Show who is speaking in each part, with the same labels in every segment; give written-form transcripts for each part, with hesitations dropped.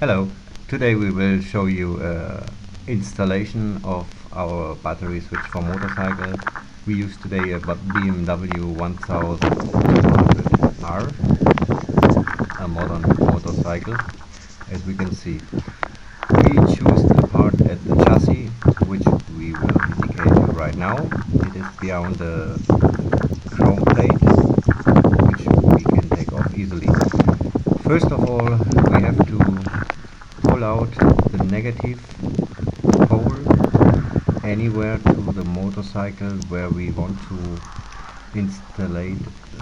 Speaker 1: Hello, today we will show you installation of our battery switch for motorcycle. We use today a BMW 1200R, a modern motorcycle. As we can see, we choose the part at the chassis, which we will indicate you right now. It is beyond the chrome plate, which we can take off easily. First of all, we have to pull out the negative pole anywhere to the motorcycle where we want to install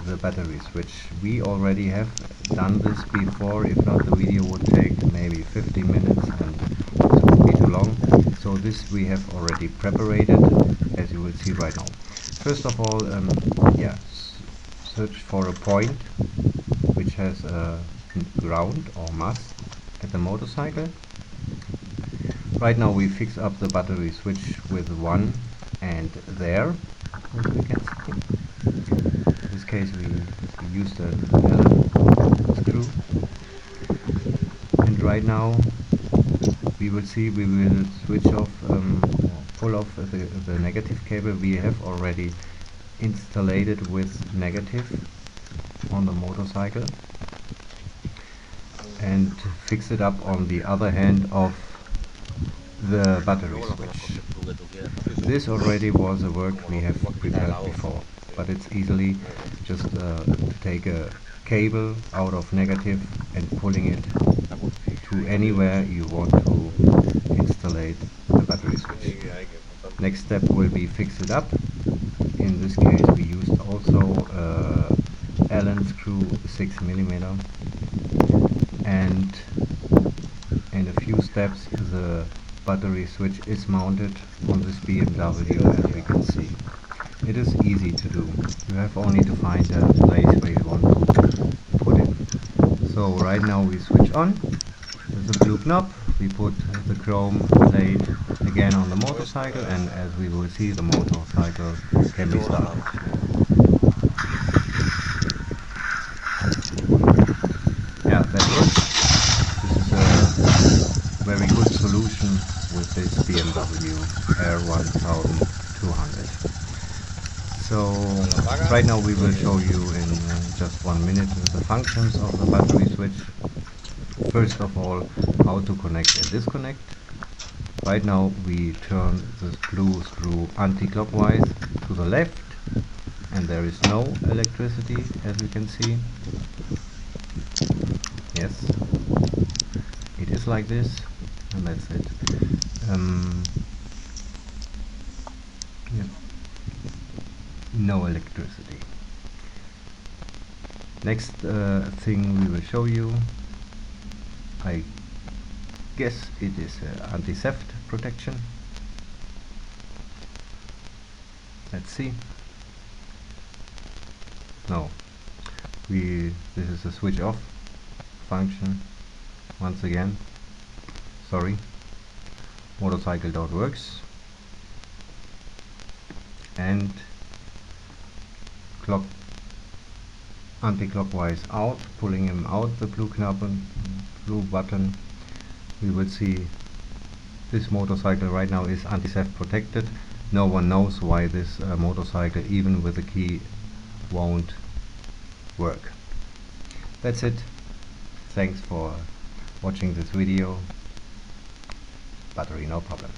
Speaker 1: the battery switch. We already have done this before. If not, the video would take maybe 15 minutes and this would be too long. So this we have already prepared, as you will see right now. First of all, search for a point which has a ground or mast at the motorcycle. Right now we fix up the battery switch with one and there, as we can see. In this case we used an Allen screw, and right now we will switch off or pull off the negative cable. We have already installed it with negative on the motorcycle and fix it up on the other hand of the battery switch. This already was a work we have prepared before, but it's easily just to take a cable out of negative and pulling it to anywhere you want to install the battery switch. Next step will be fix it up. In this case we used also Allen screw 6mm, and in a few steps the battery switch is mounted on this BMW, as we can see. It is easy to do. You have only to find a place where you want to put it. So right now we switch on. There's a blue knob. We put the chrome plate again on the motorcycle, and as we will see, the motorcycle can be started. Yeah, that works. This is a very good solution with this BMW R 1200. So right now we will show you in just 1 minute the functions of the battery switch. First of all, how to connect and disconnect. Right now we turn this blue screw anti-clockwise to the left, and there is no electricity, as you can see. Yes, it is like this, and that's it. Yeah. No electricity. Next thing we will show you, I guess it is anti-theft protection. Let's see. No, this is a switch off function. Once again, sorry, motorcycle door works, and anti-clockwise out, pulling him out the blue knob and blue button. We will see this motorcycle right now is anti-theft protected. No one knows why this motorcycle, even with a key, won't work. That's it. Thanks for watching this video. Battery no problem.